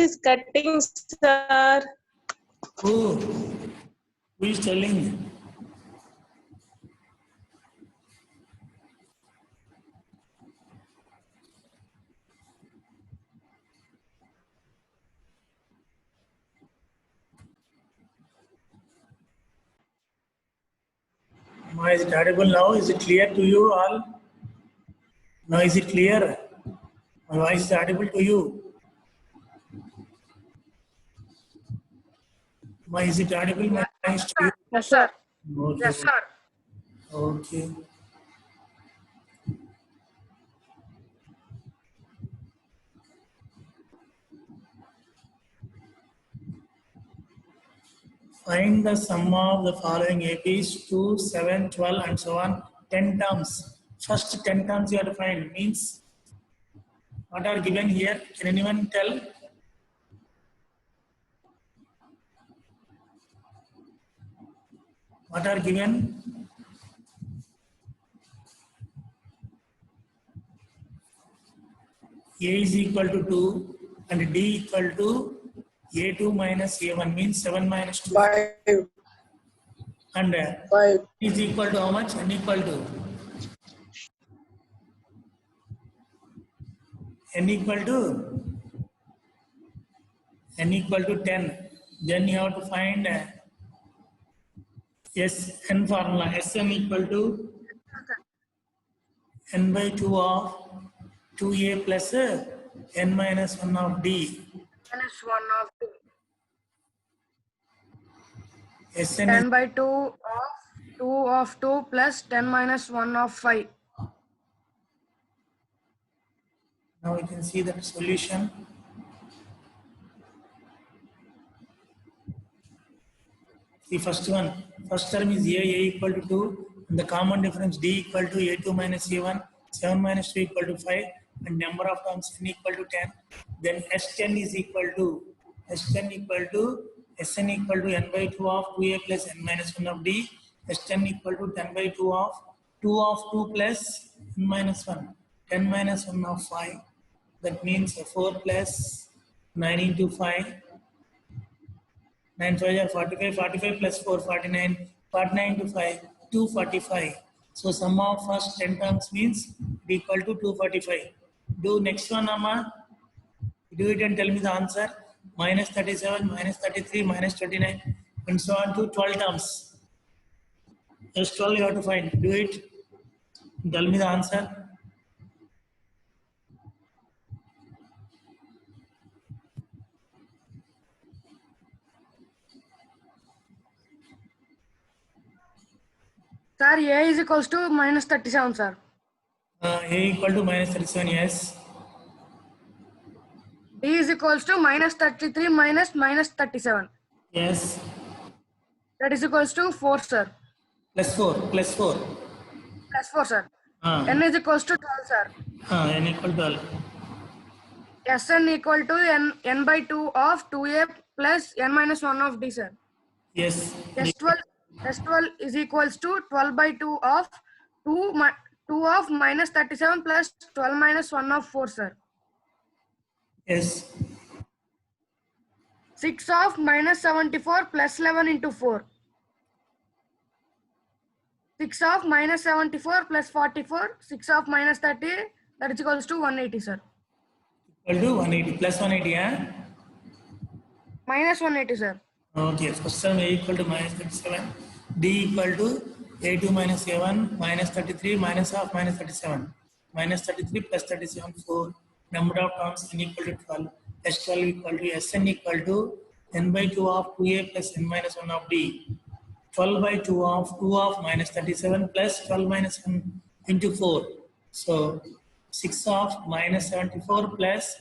is cutting, sir. Who is telling? Is it audible now? Is it clear to you all? Now is it clear? My voice is audible to you? Is it audible? My voice to you? Yes, sir. Okay. Yes, sir. Okay. Find the sum of the following APs 2, 7, 12 and so on. 10 terms. First 10 terms you have to find. Means what are given here? Can anyone tell? What are given? A is equal to 2 and D equal to A2 minus A1 means 7 minus 2. 5. And 5. is equal to how much? N equal to? N equal to? N equal to 10. Then you have to find Sn formula. Sn equal to n by 2 of 2a plus n minus 1 of d. Minus 1 of 2. Sn 10 by 2 of 2 plus 10 minus 1 of 5. now you can see the solution. The first one, first term is a equal to 2, and the common difference d equal to a2 minus a1, 7 minus 2 equal to 5, and number of terms n equal to 10. Then S10 is equal to Sn equal to n by 2 of 2a plus n minus 1 of d. S10 equal to 10 by 2 of 2 plus n minus 1, 10 minus 1 of 5. That means 4 plus 9 into 5. 9 5 are 45, 45 plus 4, 49, 49 to 5, 245. So sum of first 10 terms means equal to 245. Do next one, Amma. Do it and tell me the answer. Minus 37, minus 33, minus 29, and so on to 12 terms. Just 12 you have to find. Do it. Tell me the answer. Sir, A is equals to minus 37, sir. A equal to minus 37, yes. D is equals to minus 33 minus 37. Yes. That is equals to 4, sir. Plus 4, plus 4. Plus 4, sir. N is equals to 12, sir. N equal to 12. Sn equal to n by 2 of 2a plus n minus 1 of d, sir. Yes. S12 is equals to 12 by 2 of 2 of minus 37 plus 12 minus 1 of 4, sir. Yes. 6 of minus 74 plus 11 into 4. 6 of minus 74 plus 44. 6 of minus 30. That is equals to 180, sir. Equal to 180 plus 180, huh? Minus 180, sir. Okay, first term A equal to minus 37, D equal to A2 minus A1 minus 33 minus half minus 37, minus 33 plus 37, 4. Number of terms n equal to 12, S12 equal to Sn equal to n by 2 of 2a plus n minus 1 of d. 12 by 2 of minus 37 plus 12 minus 1 into 4. So 6 of minus 74 plus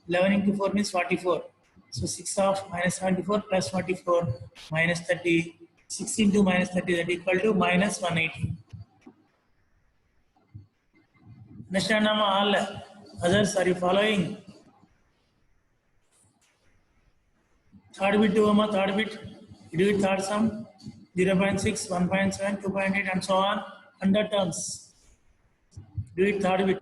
11 into 4 means 44. So 6 of minus 74 plus 44 minus 30. 6 into minus 30, that equal to minus 180. Understand, all others, are you following? Third bit to Amma, third bit. You do it third sum. 0.6, 1.7, 2.8 and so on. 100 terms. Do it third bit.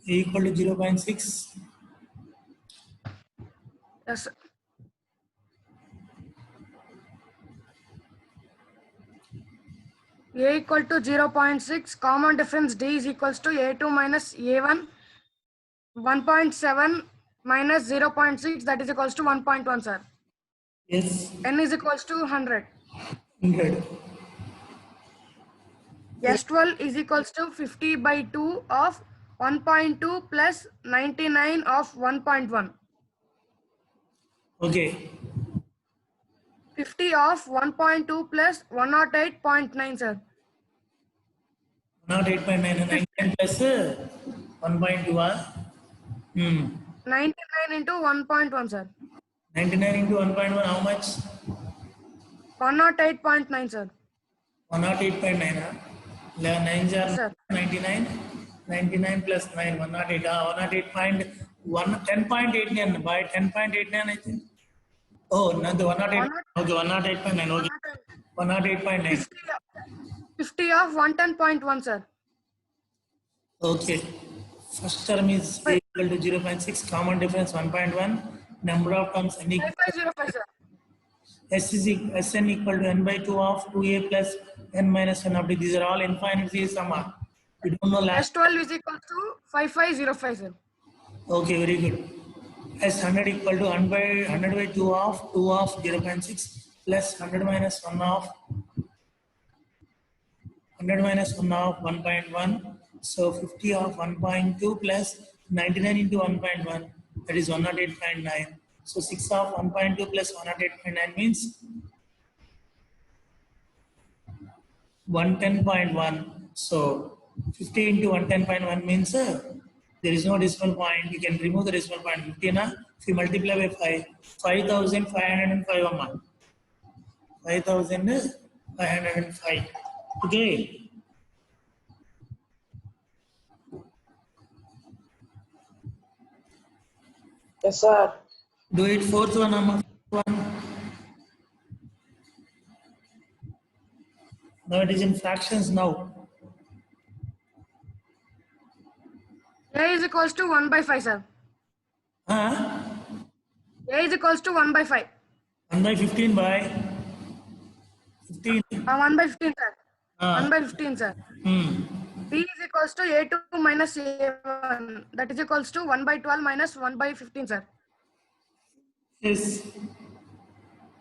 A equal to 0.6. Yes. A equal to 0.6. Common difference D is equals to A2 minus A1. 1.7 minus 0.6, that is equals to 1.1, sir. Yes. N is equals to 100. 100. S12 is equals to 50 by 2 of 1.2 plus 99 of 1.1. Okay. 50 of 1.2 plus 108.9, sir. 108.9 and 99 plus 1.2. 99 into 1.1, sir. 99 into 1.1, how much? 108.9, sir. 108.9. 9 Yes, are sir. 99. 99 plus 9, 108. 108.1, 10.89 by 10.89, I think. Oh, no, the 108. Okay, 108.9. Okay. 108.9. 50 of 110.1, sir. Okay. First term is A equal to 0.6, common difference 1.1, number of terms n equal 5505, sir. Sn equal to n by 2 of 2a plus n minus 1 of d. These are all infinite series summa. We don't know last. S12 is equal to 5505, sir. Okay, very good. S100 equal to 100 by 2 of 0.6 plus 100 minus 1 of 100 minus 1 of 1.1. So 50 of 1.2 plus 99 into 1.1, that is 108.9. So 6 of 1.2 plus 108.9 means 110.1. So 50 into 110.1 means there is no decimal point. You can remove the decimal point. 50 na? If you multiply by 5, 5,505 a month. 5,505. Okay. Yes, sir. Do it fourth one, Amma. Now it is in fractions now. A is equals to 1 by 5, sir. Huh? A is equals to 1 by 5. 1 by 15 by 15. 1 by 15, sir. Ah. 1 by 15, sir. B is equals to A2 minus A1. That is equals to 1 by 12 minus 1 by 15, sir. Yes.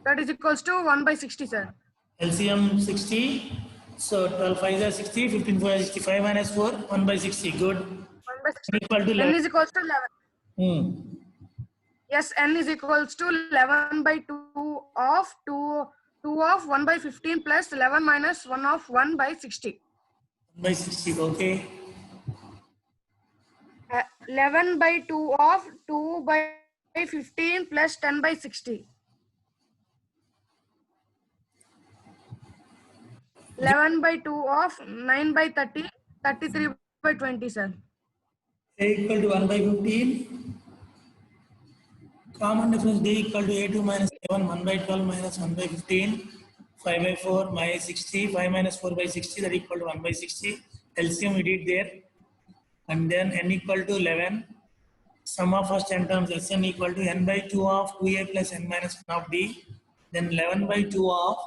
That is equals to 1 by 60, sir. LCM 60. So 12 5 are 60, 15 4 are 65 minus 4, 1 by 60. Good. 1 by 60. Equal to N 11. is equals to 11. Yes, N is equals to 11 by 2 of 2 of 1 by 15 plus 11 minus 1 of 1 by 60. 1 by 60. Okay. 11 by 2 of 2 by 15 plus 10 by 60. 11 by 2 of 9 by 30, 33 by 20, sir. A equal to 1 by 15. Common difference D equal to A2 minus A1, 1 by 12 minus 1 by 15, 5 by 4 minus 60, 5 minus 4 by 60, that equal to 1 by 60. LCM we did there. And then n equal to 11. Sum of first n terms Sn equal to n by 2 of 2a plus n minus 1 of d. Then 11 by 2 of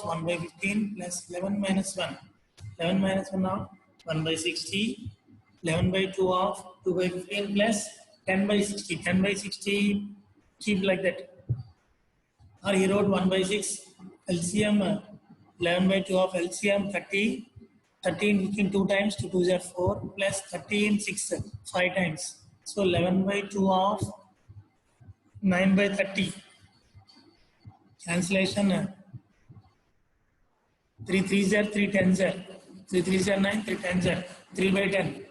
1 by 15 plus 11 minus 1. 11 minus 1 of 1 by 60. 11 by 2 of 2 by 15 plus 10 by 60. 10 by 60, keep like that. Or he wrote 1 by 6. LCM 11 by 2 of LCM 30. 13 between 2 times, 2 2s are 4 plus 13 6 5 times. So 11 by 2 of 9 by 30. Cancellation 3 3s are 3 10s are 3 3s are 9, 3 10s are 3 by 10.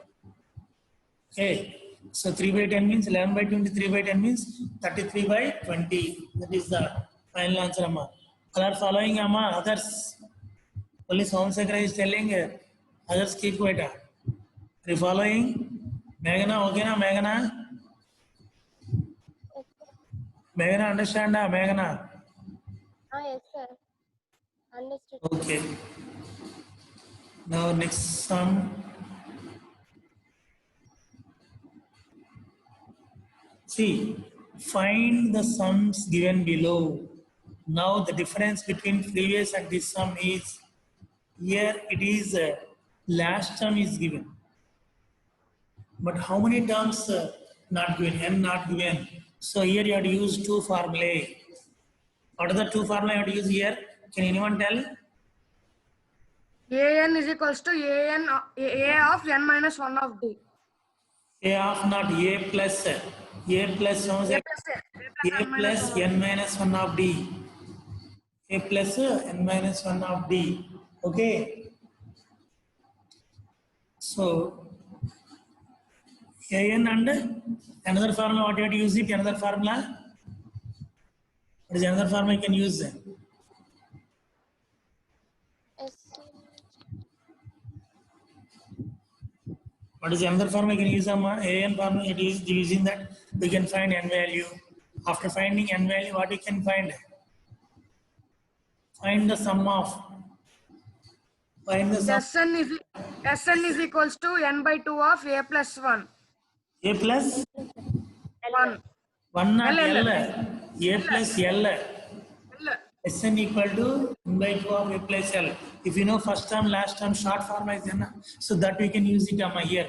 Okay. So 3 by 10 means 11 by 23 by 10 means 33 by 20. That is the final answer, Amma. Are following, Amma? Others. Only Somsekara is telling others keep quiet. Are you following? Meghana, okay na Meghana? Meghana, understand na Meghana? Yes, sir. Understood. Okay. Now next sum. See, find the sums given below. Now the difference between previous and this sum is, here it is last term is given. But how many terms not given? N not given. So here you have to use two formulae. What are the two formulae you have to use here? Can anyone tell? an is equals to a of n minus 1 of d. A of not A plus A plus n minus 1 of d. A plus n minus 1 of d. Okay. So an and another formula, what you have to use it? Another formula. What is another formula you can use? What is another formula you can use? An formula, it is using that we can find n value. After finding n value, what we can find? Find the sum of. Find the sum. Sn is equals to n by 2 of a plus 1. A plus 1. 1 not L. L. A plus L. Sn equal to n by 2 of A plus L. If you know first term, last term, short form is there, so that we can use it here.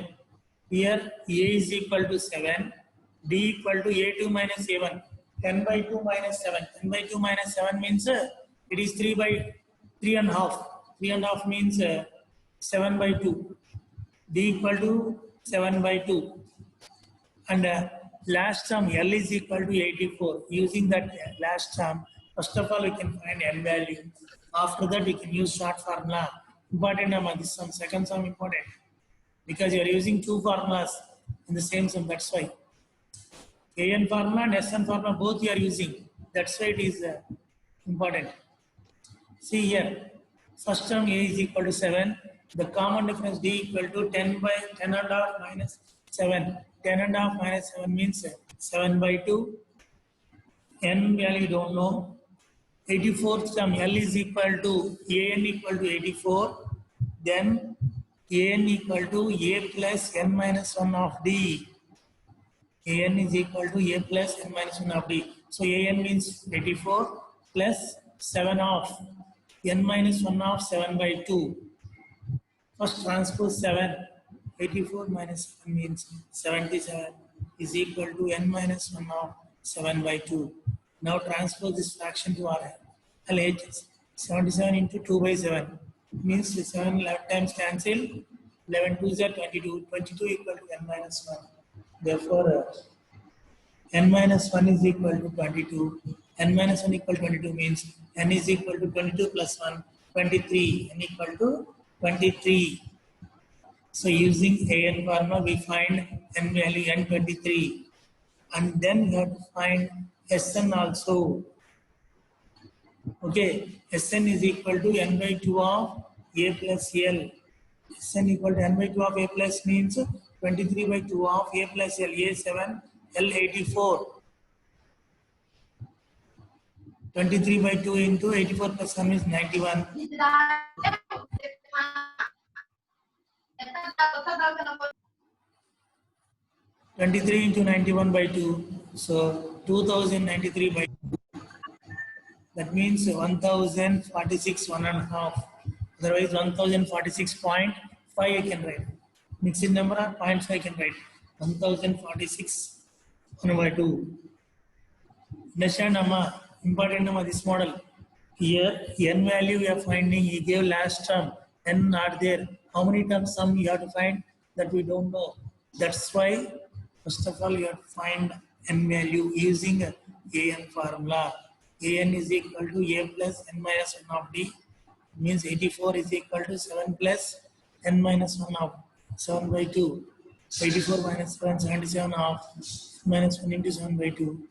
Here A is equal to 7, D equal to A2 minus A1. 10 by 2 minus 7. 10 by 2 minus 7 means it is 3 by 3 and a half. 3 and a half means 7 by 2. D equal to 7 by 2. And last term L is equal to 84. Using that last term, first of all we can find N value. After that we can use short formula. Important this sum, second sum important. Because you are using two formulas in the same sum, that's why. An formula and Sn formula both you are using. That's why it is important. See here, first term A is equal to 7. The common difference D equal to 10 by 10 and a half minus 7. 10 and a half minus 7 means 7 by 2. N value don't know. 84th term L is equal to An equal to 84. Then An equal to A plus n minus 1 of D. An is equal to A plus n minus 1 of D. So An means 84 plus 7 of n minus 1 of 7 by 2. First transpose 7. 84 minus 7 means 77 is equal to n minus 1 of 7 by 2. Now transpose this fraction to LH. 77 into 2 by 7 means 7 left times cancel. 11 2 is 22. 22 equal to n minus 1. Therefore, n minus 1 is equal to 22. N minus 1 equal to 22 means n is equal to 22 plus 1, 23. N equal to 23. So using An formula, we find n value n23. And then we have to find Sn also. Okay, Sn is equal to n by 2 of A plus L. Sn equal to n by 2 of A plus means 23 by 2 of A plus L. A7, L84. 23 by 2 into 84 plus 1 is 91. 23 into 91 by 2. So 2093 by 2. That means 1046 1 and a half. Otherwise 1046.5 I can write. Mixed number or 0.5 I can write. 1046 1 by 2. Understand Amma? Important Amma, this model. Here n value we are finding, he gave last term. N not there. How many terms sum you have to find? That we don't know. That's why first of all you have to find n value using An formula. An is equal to A plus n minus 1 of D. Means 84 is equal to 7 plus n minus 1 of 7 by 2. 84 minus 7, 77 of minus 1 into 7 by 2.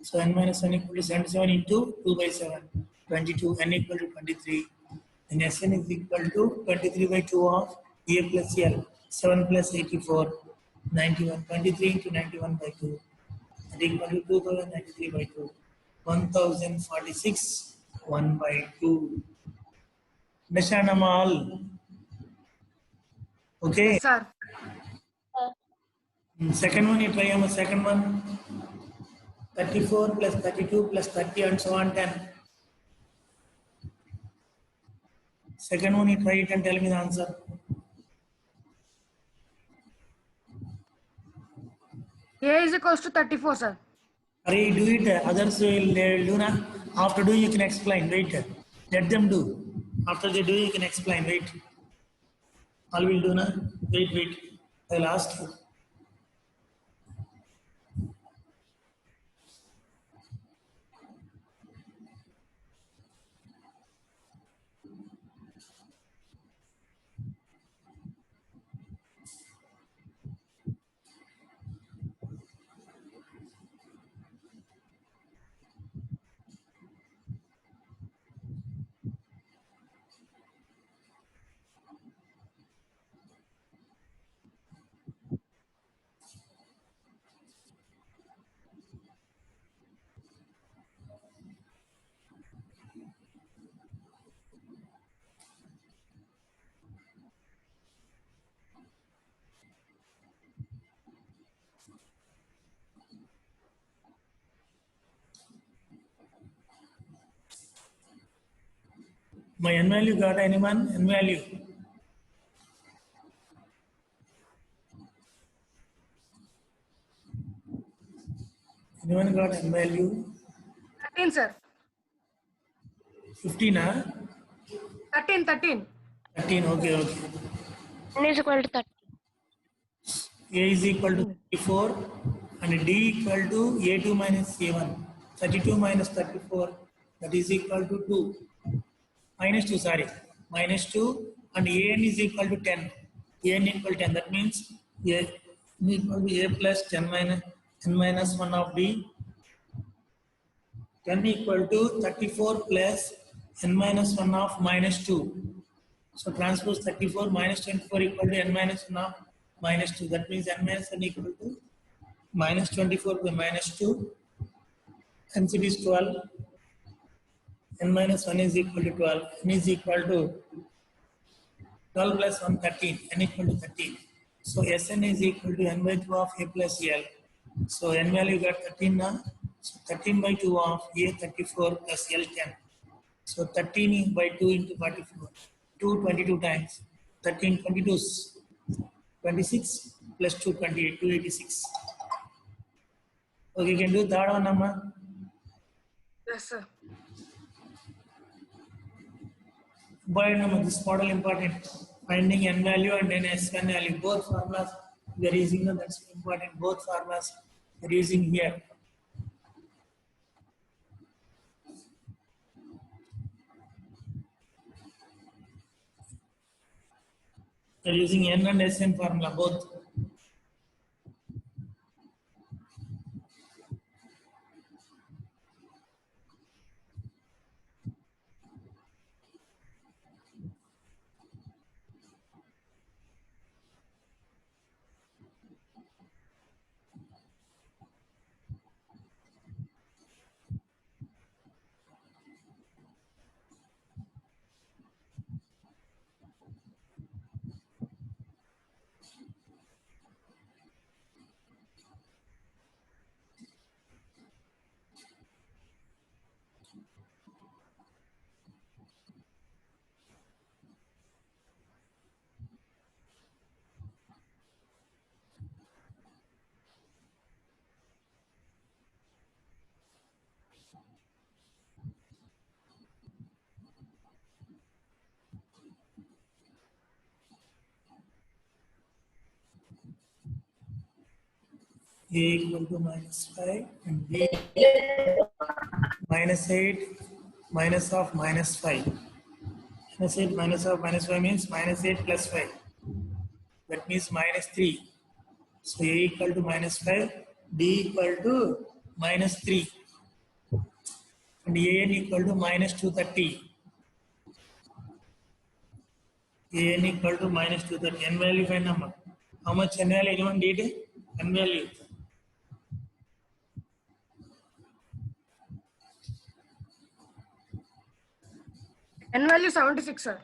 So n minus 1 equal to 77 into 2 by 7. 22. N equal to 23. And Sn is equal to 23 by 2 of A plus L. 7 plus 84. 91. 23 into 91 by 2. That equal to 2093 by 2. 1046 1 by 2. Understand them all? Okay. Sir. Second one, you try on the second one. 34 plus 32 plus 30 and so on 10. Second one, you try it and tell me the answer. A is equals to 34, sir. Hurry, do it. Others will do na. After doing, you can explain. Wait. Let them do. After they do, you can explain. Wait. All will do na. Wait. I'll ask you. My n value got anyone? N value. Anyone got n value? 13, sir. 15, huh? 13. 13, okay. N is equal to 30. A is equal to 34 and D equal to A2 minus A1. 32 minus 34, that is equal to 2. Minus 2, sorry. Minus 2 and AN is equal to 10. AN equal to 10, that means A equal to A plus 10 minus n minus 1 of D. 10 equal to 34 plus n minus 1 of minus 2. So transpose 34 minus 24 equal to n minus 1 of minus 2. That means n minus 1 equal to minus 24 by minus 2. Hence it is 12. N minus 1 is equal to 12. N is equal to 12 plus 1, 13. N equal to 13. So Sn is equal to n by 2 of A plus L. So n value got 13 now. So 13 by 2 of A 34 plus L 10. So 13 by 2 into 44. 2 22 times. 13 22s. 26 plus 2 28. 286. Okay, you can do third one, Amma. Yes, sir. This model important. Finding n value and then S1 value. Both formulas we are using. That's important. Both formulas we are using here. We are using n and Sn formula both. A equal to minus 5 and B minus 8 minus of minus 5. Minus 8 minus of minus 5 means minus 8 plus 5. That means minus 3. So A equal to minus 5, D equal to minus 3. And AN equal to minus 230. AN equal to minus 230. N value find number. How much N value? Anyone did it? N value. N value 76, sir.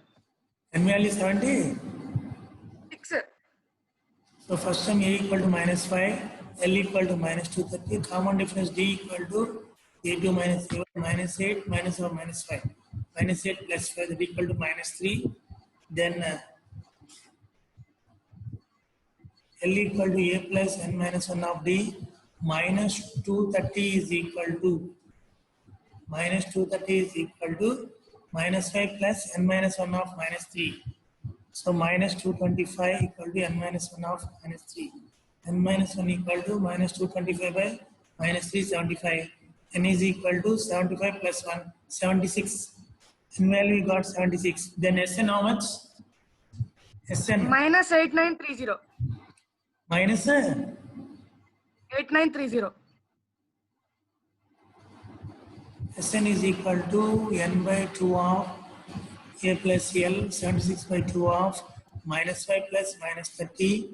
N value 70. 6, sir. So first term A equal to minus 5, L equal to minus 230. Common difference D equal to A2 minus A1 minus 8 minus or minus 5. Minus 8 plus 5 that equal to minus 3. Then L equal to A plus N minus 1 of D minus 230 is equal to minus 230 is equal to minus 5 plus N minus 1 of minus 3. So minus 225 equal to N minus 1 of minus 3. N minus 1 equal to minus 225 by minus 3, 75. N is equal to 75 plus 1, 76. N value we got 76. Then Sn how much? Sn minus 8930. minus 8930. Sn is equal to N by 2 of A plus L, 76 by 2 of minus 5 plus minus 30.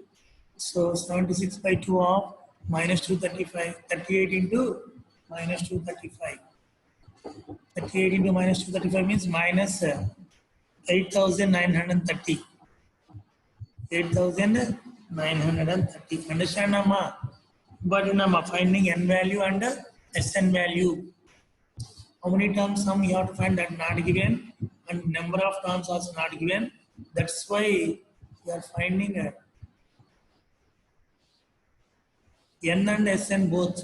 So 76 by 2 of minus 235, 38 into minus 235. 38 into minus 235 means minus 8,930. 8,930. Understand, Amma? But Amma finding N value and Sn value. How many terms sum you have to find that not given, and number of terms also not given. That's why you are finding N and Sn both.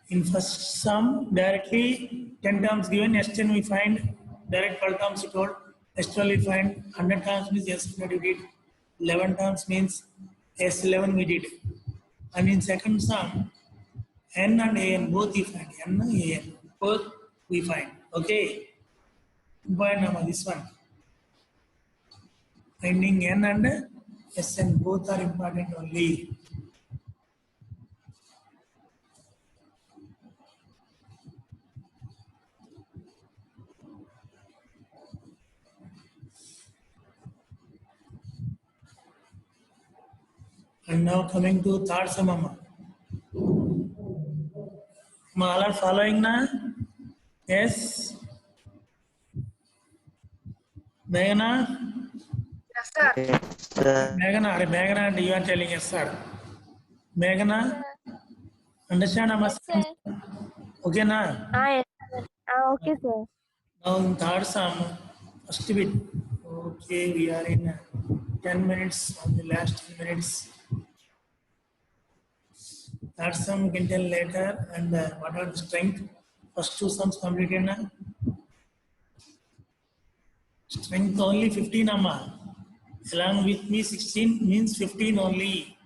In first sum, directly 10 terms given, S10 we find, direct 12 terms we told, S12 we find, 100 terms means S100 we did, 11 terms means S11 we did. And in second sum, N and An both we find, N and An both we find. Okay. But now this one. Finding N and Sn both are important only. And now coming to third sum, Amma. All are following na? Yes. Meghana? Yes, sir. Meghana, you are telling yes, sir. Meghana? Understand, Amma? Sir. Okay, na? Yes, sir. Okay, sir. Now in third sum, first bit. Okay, we are in 10 minutes, on the last 10 minutes. Third sum you can tell later, and what are the strength? First two sums completed na? Strength only 15, Amma. Along with me 16 means 15 only.